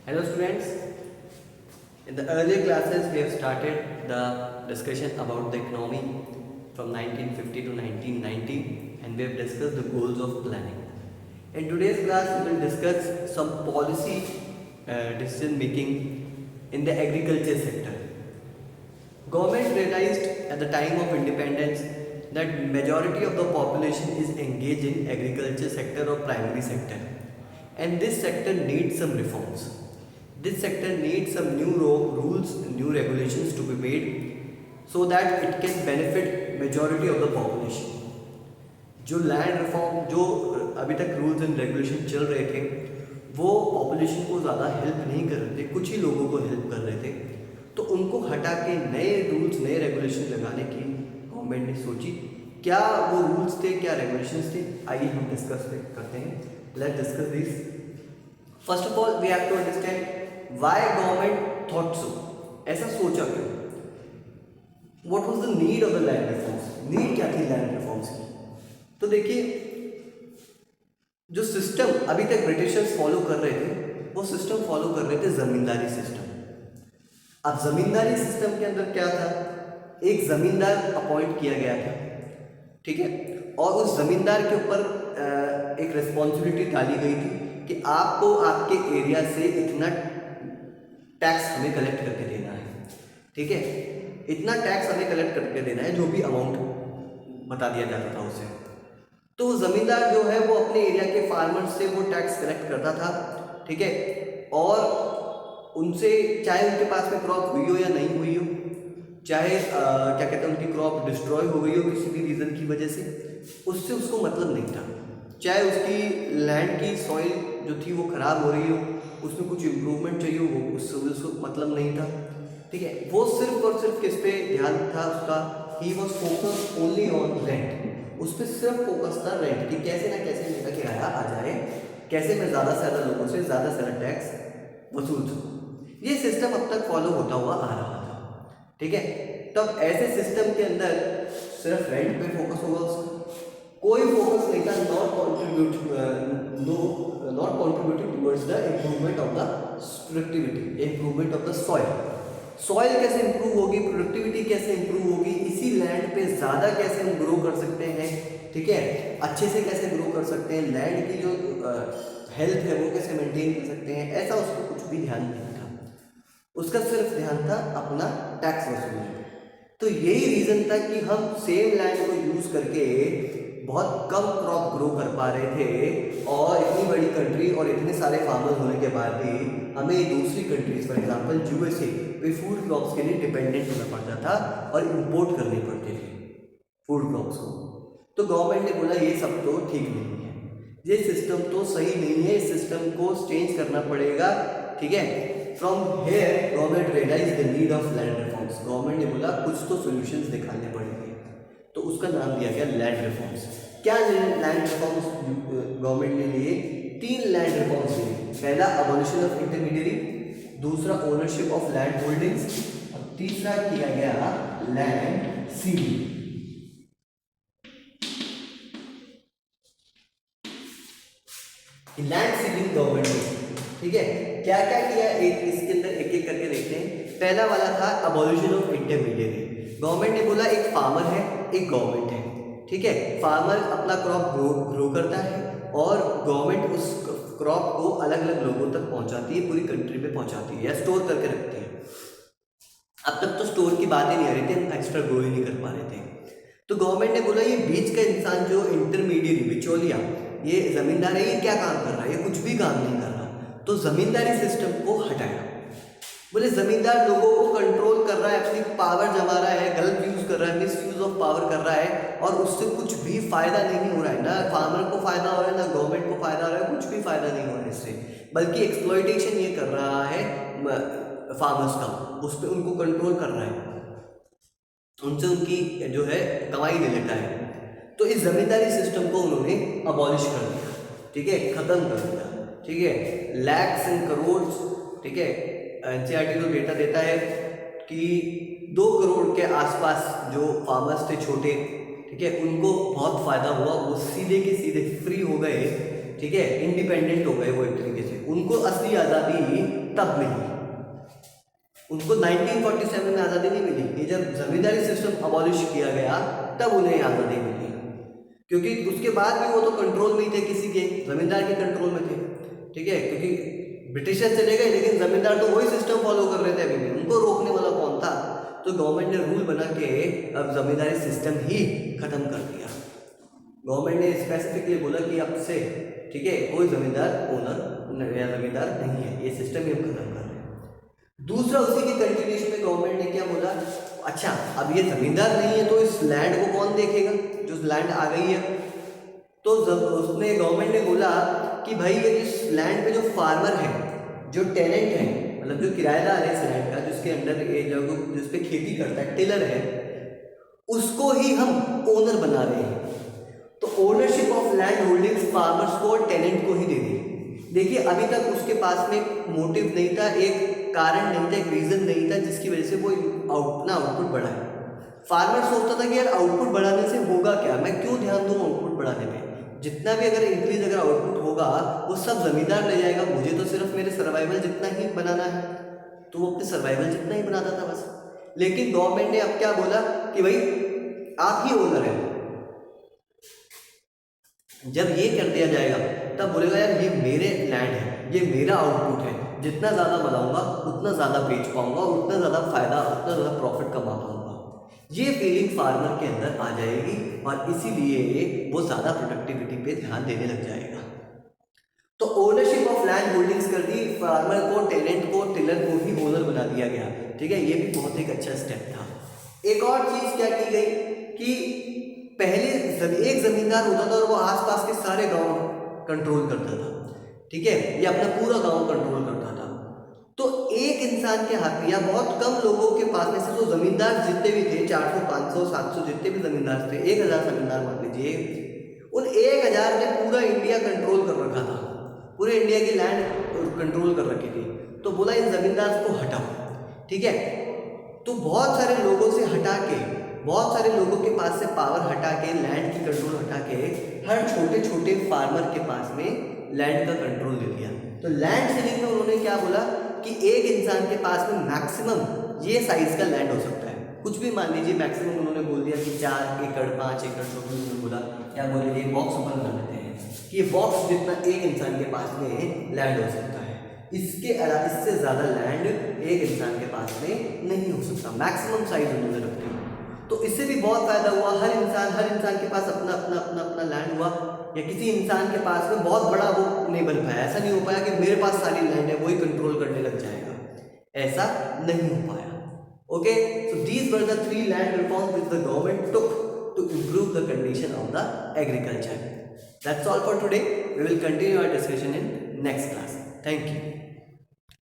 Hello students, in the earlier classes we have started the discussion about the economy from 1950 to 1990 and we have discussed the goals of planning. In today's class we will discuss some policy decision making in the agriculture sector. Government realized at the time of independence that majority of the population is engaged in agriculture sector or primary sector and this sector needs some reforms. This sector needs some new rules, new regulations to be made so that it can benefit majority of the population. जो land reform जो अभी तक rules and regulation चल रहे थे वो population को ज़्यादा हेल्प नहीं कर रहे थे, कुछ ही लोगों को हेल्प कर रहे थे, तो उनको हटा के नए रूल्स नए रेगुलेशन लगाने की गवर्नमेंट ने सोची। क्या वो रूल्स थे, क्या रेगुलेशंस थे, आइए हम डिस्कस करते हैं। Let's discuss this. First of all we have to understand why government thought so, ऐसा सोचा क्यों। What was the need of the land reforms, need क्या थी लैंड रिफॉर्म्स की। तो देखिए जो सिस्टम अभी तक ब्रिटिशर्स फॉलो कर रहे थे वो सिस्टम फॉलो कर रहे थे जमींदारी सिस्टम। अब जमींदारी सिस्टम के अंदर क्या था, एक जमींदार अपॉइंट किया गया था, ठीक है, और उस जमींदार के ऊपर एक रिस्पॉन्सिबिलिटी डाली गई थी कि आपको आपके एरिया से इतना टैक्स हमें कलेक्ट करके देना है, ठीक है, इतना टैक्स हमें कलेक्ट करके देना है, जो भी अमाउंट बता दिया जाता था उसे। तो जमींदार जो है वो अपने एरिया के फार्मर्स से वो टैक्स कलेक्ट करता था, ठीक है, और उनसे चाहे उनके पास में क्रॉप हुई हो या नहीं हुई हो, चाहे क्या कहते हैं उनकी क्रॉप डिस्ट्रॉय हो गई हो किसी भी रीज़न की वजह से, उससे उसको मतलब नहीं था। चाहे उसकी लैंड की सॉइल जो थी वो ख़राब हो रही हो, उसमें कुछ इम्प्रूवमेंट चाहिए हो, उससे उसको मतलब नहीं था, ठीक है। वो सिर्फ और सिर्फ किस पे ध्यान था उसका, he was focus only on rent. उस पर सिर्फ फोकस था रेंट कि कैसे ना कैसे मेरा किराया आ जाए, कैसे मैं ज़्यादा से ज़्यादा लोगों से ज़्यादा से ज़्यादा टैक्स वसूल सकूँ। ये सिस्टम अब तक फॉलो होता हुआ आ रहा था, ठीक है। तब ऐसे सिस्टम के अंदर सिर्फ रेंट पे फोकस होगा उसका, कोई फोकस नहीं था not contributing towards the improvement of the productivity, improvement of the soil कैसे इंप्रूव होगी, प्रोडक्टिविटी कैसे इंप्रूव होगी, इसी लैंड पे ज़्यादा कैसे हम ग्रो कर सकते हैं, ठीक है, अच्छे से कैसे ग्रो कर सकते हैं, लैंड की जो हेल्थ है वो कैसे मेंटेन कर सकते हैं, ऐसा उसको कुछ भी ध्यान नहीं था। उसका सिर्फ ध्यान था अपना टैक्स वसूलने पे। तो यही रीज़न था कि हम सेम लैंड को यूज़ करके बहुत कम क्रॉप ग्रो कर पा रहे थे, और इतनी बड़ी कंट्री और इतने सारे फार्मर्स होने के बाद भी हमें दूसरी कंट्रीज फॉर एग्जांपल यूएसए पे फूड क्रॉप्स के लिए डिपेंडेंट होना पड़ता था और इंपोर्ट करने पड़ते थे फूड क्रॉप्स को। तो गवर्नमेंट ने बोला ये सब तो ठीक नहीं है, ये सिस्टम तो सही नहीं है, इस सिस्टम को चेंज करना पड़ेगा, ठीक है। From here government realise the need of land reforms. Government ने बोला कुछ तो सोल्यूशंस निकालने पड़ेंगे, तो उसका नाम दिया गया लैंड रिफॉर्म्स। क्या लैंड रिफॉर्म्स गवर्नमेंट ने लिए? 3 लैंड रिफॉर्म्स लिए। पहला अबॉलिशन ऑफ इंटरमीडियरी, दूसरा ओनरशिप ऑफ लैंड होल्डिंग्स, और तीसरा किया गया land ceiling. Land ceiling government ने, ठीक है, क्या क्या किया, एक इसके अंदर एक एक करके देखते हैं। पहला वाला था अबॉलिशन ऑफ इंटरमीडियरी। गवर्नमेंट ने बोला एक फार्मर है, एक गवर्नमेंट है, ठीक है, फार्मर अपना क्रॉप ग्रो करता है और गवर्नमेंट उस क्रॉप को अलग अलग लोगों तक पहुंचाती है, पूरी कंट्री में पहुंचाती है या स्टोर करके रखती है। अब तक तो स्टोर की बात ही नहीं आ रही थी, हम एक्स्ट्रा ग्रो ही नहीं कर पा रहे थे। तो गवर्नमेंट ने बोला ये बीच का इंसान जो इंटरमीडियरी बिचौलिया, ये जमींदार है, ये क्या काम कर रहा है, ये कुछ भी काम नहीं कर रहा। तो जमींदारी सिस्टम को हटाया। बोले जमींदार लोगों को कंट्रोल कर रहा है, अपनी पावर जमा रहा है, गलत यूज कर रहा है, मिस यूज ऑफ पावर कर रहा है, और उससे कुछ भी फायदा नहीं हो रहा है, ना फार्मर को फायदा हो रहा है, ना गवर्नमेंट को फायदा हो रहा है, कुछ भी फायदा नहीं हो रहा है इससे, बल्कि एक्सप्लॉइटेशन ये कर रहा है फार्मर्स का, उस पर उनको कंट्रोल कर रहा है, उनसे उनकी जो है कमाई ले लेता है। तो इस जमींदारी सिस्टम को उन्होंने अबॉलिश कर दिया, ठीक है, खत्म कर दिया, ठीक है। लैक्स एंड करोड़, ठीक है, एनसीईआरटी तो डेटा देता है कि 2 करोड़ के आसपास जो फार्मर्स थे छोटे, ठीक है, उनको बहुत फ़ायदा हुआ, वो सीधे के सीधे फ्री हो गए ठीक है, इंडिपेंडेंट हो गए वो एक तरीके से, उनको असली आज़ादी तब मिली, उनको 1947 में आज़ादी नहीं मिली, ये जब जमींदारी सिस्टम अबॉलिश किया गया तब उन्हें आज़ादी मिली, क्योंकि उसके बाद भी वो तो कंट्रोल में ही थे, किसी के जमींदार के कंट्रोल में थे, ठीक है, क्योंकि ब्रिटिशर चले गए लेकिन जमींदार तो वही सिस्टम फॉलो कर रहे थे अभी भी, उनको रोकने वाला कौन था? तो गवर्नमेंट ने रूल बना के अब जमींदारी सिस्टम ही खत्म कर दिया। गवर्नमेंट ने स्पेसिफिकली बोला कि अब से, ठीक है, कोई जमींदार ओनर या जमींदार नहीं है, ये सिस्टम ही हम खत्म कर रहे हैं। दूसरा, उसी के कंटिन्यूएशन में गवर्नमेंट ने क्या बोला, अच्छा अब ये जमींदार नहीं है तो इस लैंड को कौन देखेगा, जो लैंड आ गई है। तो उसने गवर्नमेंट ने बोला कि भाई ये जिस लैंड पे जो फार्मर है, जो टेनेंट है, मतलब जो किराएदार है इस लैंड का, जिसके अंडर ये जो जिस पे खेती करता है, टिलर है, उसको ही हम ओनर बना रहे हैं। तो ownership of land holdings farmers को और टेनेंट को ही दे दी। देखिए अभी तक उसके पास में मोटिव नहीं था, एक कारण नहीं था, एक रीजन नहीं था जिसकी वजह से वो अपना आउटपुट बढ़ाए। फार्मर सोचता था कि यार आउटपुट बढ़ाने से होगा क्या, मैं क्यों ध्यान दूँ आउटपुट बढ़ाने में, जितना भी अगर इंक्रीज अगर आउटपुट होगा वो सब जमींदार ले जाएगा, मुझे तो सिर्फ मेरे सर्वाइवल जितना ही बनाना है। तो वो अपने सर्वाइवल जितना ही बनाता था बस। लेकिन गवर्नमेंट ने अब क्या बोला कि भाई आप ही ओनर हैं। जब ये कर दिया जाएगा तब बोलेगा यार ये मेरे लैंड है, ये मेरा आउटपुट है, जितना ज़्यादा बनाऊंगा उतना ज़्यादा बेच पाऊंगा, उतना ज़्यादा फायदा, उतना ज़्यादा प्रॉफिट कमा पाऊंगा। ये फीलिंग फार्मर के अंदर आ जाएगी और इसीलिए वो ज़्यादा प्रोडक्टिविटी पे ध्यान देने लग जाएगा। तो ओनरशिप ऑफ लैंड होल्डिंग्स कर दी, फार्मर को, टेनेंट को, टिलर को ही ओनर बना दिया गया, ठीक है। ये भी बहुत एक अच्छा स्टेप था। एक और चीज़ क्या की गई कि पहले एक जमींदार होता था और वो आसपास के सारे गांव कंट्रोल करता था, ठीक है, ये अपना पूरा गांव कंट्रोल करता था। तो एक इंसान के हाथ में या बहुत कम लोगों के पास में से, जो जमींदार जितने भी थे, 400, 500, 700 जितने भी जमींदार थे, 1000 जमींदार मान लीजिए, उन 1000 ने पूरा इंडिया कंट्रोल कर रखा था, पूरे इंडिया की लैंड कंट्रोल कर रखी थी। तो बोला इन जमींदार को हटाओ, ठीक है। तो बहुत सारे लोगों से हटा के, बहुत सारे लोगों के पास से पावर हटा के, लैंड की कंट्रोल हटा के, हर छोटे छोटे फार्मर के पास में लैंड का कंट्रोल दे दिया। तो लैंड सीलिंग में उन्होंने क्या बोला कि एक इंसान के पास में मैक्सिमम ये साइज का लैंड हो सकता है, कुछ भी मान लीजिए, मैक्सिमम उन्होंने बोल दिया कि 4 एकड़ 5 एकड़, जो भी उन्होंने बोला, या बोल लीजिए बॉक्स ऊपर बना लेते हैं कि ये बॉक्स जितना एक इंसान के पास में लैंड हो सकता है, इसके अलावा इससे ज़्यादा लैंड एक इंसान के पास में नहीं हो सकता, मैक्सिमम साइज उन्होंने रख दी। तो इससे भी बहुत फायदा हुआ, हर इंसान के पास अपना अपना अपना अपना लैंड हुआ, या किसी इंसान के पास में बहुत बड़ा वो नहीं बन पाया, ऐसा नहीं हो पाया कि मेरे पास सारी लैंड है वही कंट्रोल करने लग जाएगा, ऐसा नहीं हो पाया। Okay, so these were the 3 land reforms which the government took to improve the condition of the agriculture. That's all for today. We will continue our discussion in next class. Thank you.